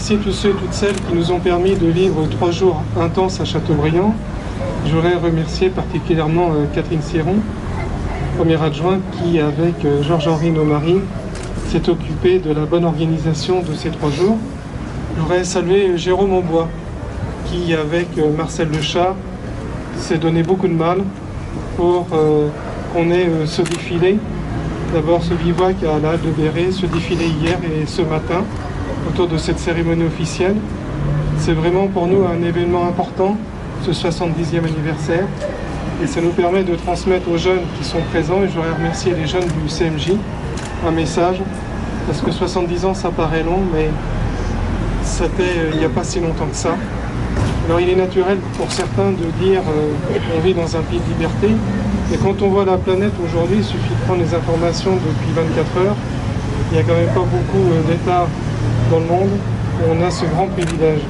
remercier tous ceux et toutes celles qui nous ont permis de vivre 3 jours intenses à Châteaubriand. Je voudrais remercier particulièrement Catherine Siron, première adjointe, qui, avec Georges-Henri Nomary, s'est occupée de la bonne organisation de ces 3 jours. Je voudrais saluer Jérôme Aubois, qui, avec Marcel Lechat, s'est donné beaucoup de mal pour qu'on ait ce défilé. D'abord ce bivouac à la halte de Béret, ce défilé hier et ce matin, autour de cette cérémonie officielle. C'est vraiment pour nous un événement important, ce 70e anniversaire. Et ça nous permet de transmettre aux jeunes qui sont présents, et je voudrais remercier les jeunes du CMJ, un message, parce que 70 ans ça paraît long, mais c'était il n'y a pas si longtemps que ça. Alors il est naturel pour certains de dire on vit dans un pays de liberté, et quand on voit la planète aujourd'hui, il suffit de prendre les informations depuis 24 heures, il n'y a quand même pas beaucoup d'États dans le monde où on a ce grand privilège.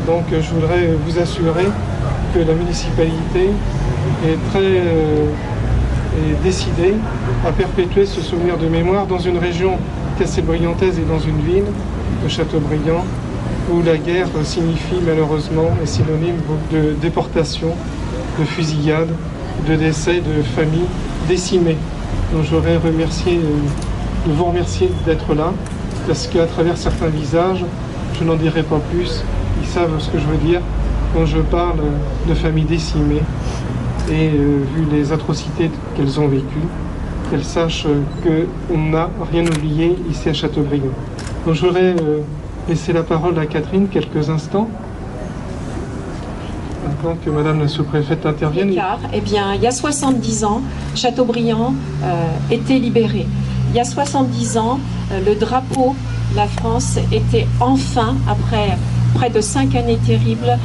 Donc je voudrais vous assurer que la municipalité est très décidée à perpétuer ce souvenir de mémoire dans une région castelbriantaise et dans une ville de Châteaubriand, où la guerre signifie malheureusement, est synonyme de déportation, de fusillade, de décès de familles décimées. Donc je voudrais de vous remercier d'être là, parce qu'à travers certains visages, je n'en dirai pas plus, ils savent ce que je veux dire quand je parle de familles décimées, et vu les atrocités qu'elles ont vécues, qu'elles sachent qu'on n'a rien oublié ici à Châteaubriand. Donc je voudrais laisser la parole à Catherine quelques instants, avant que Madame la sous-préfète intervienne. Eh bien, il y a 70 ans, Châteaubriand était libéré. Il y a 70 ans, le drapeau de la France était enfin, après près de 5 années terribles,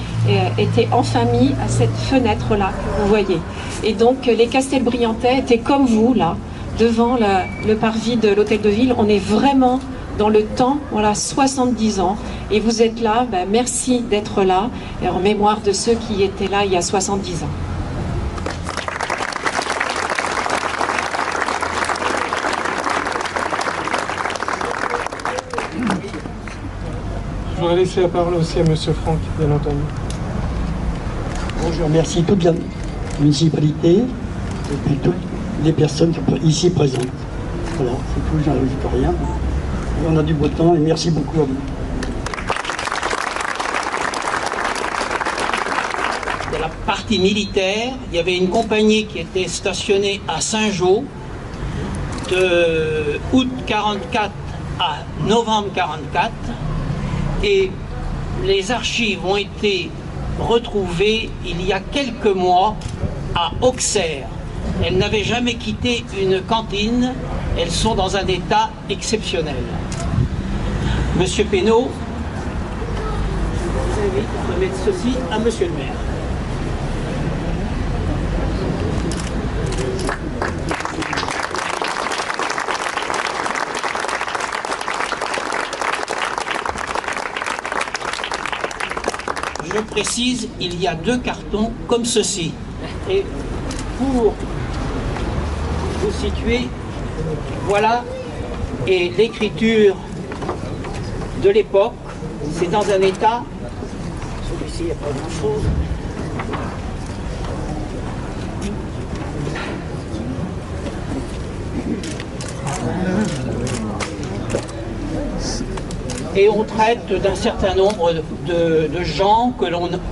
était enfin mis à cette fenêtre-là, que vous voyez. Et donc, les Castelbriantais étaient comme vous, là, devant le parvis de l'Hôtel de Ville. On est vraiment dans le temps, voilà, 70 ans. Et vous êtes là, ben, merci d'être là, et en mémoire de ceux qui étaient là il y a 70 ans. Je voudrais laisser la parole aussi à Monsieur Franck, bien entendu. Bon, je remercie toute la municipalité et puis toutes les personnes ici présentes. Voilà, c'est tout, j'en rajoute rien. Et on a du beau temps et merci beaucoup à vous. De la partie militaire, il y avait une compagnie qui était stationnée à Saint-Jean de août 44 à novembre 44. Et les archives ont été retrouvées il y a quelques mois à Auxerre. Elles n'avaient jamais quitté une cantine, elles sont dans un état exceptionnel. Monsieur Pénaud, je vous invite à remettre ceci à Monsieur le maire. Je précise, il y a 2 cartons comme ceci. Et pour vous situer, voilà, et l'écriture de l'époque, c'est dans un état, celui-ci, il n'y a pas grand-chose. Et on traite d'un certain nombre de gens que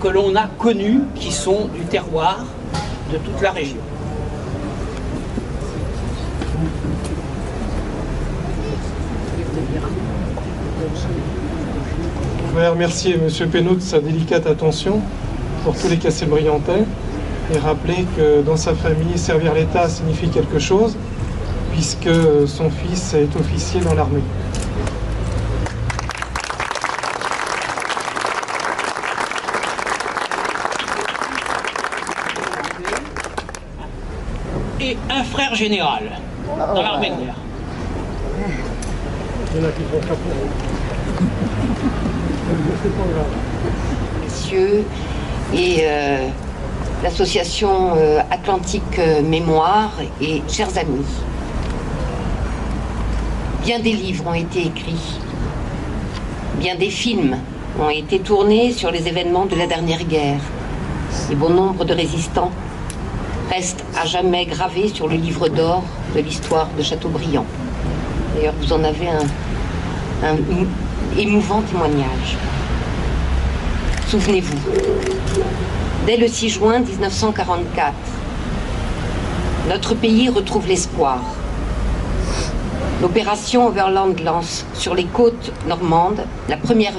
l'on a connus, qui sont du terroir de toute la région. Je voudrais remercier M. Pénaud de sa délicate attention pour tous les Castelbriantais et rappeler que dans sa famille, servir l'État signifie quelque chose, puisque son fils est officier dans l'armée. Et un frère général dans l'armée de l'air. Messieurs et l'association Atlantique Mémoire et chers amis, bien des livres ont été écrits, bien des films ont été tournés sur les événements de la dernière guerre. Et bon nombre de résistants restent à jamais gravés sur le livre d'or de l'histoire de Chateaubriand. D'ailleurs, vous en avez un émouvant témoignage. Souvenez-vous, dès le 6 juin 1944, notre pays retrouve l'espoir. L'opération Overland lance sur les côtes normandes la première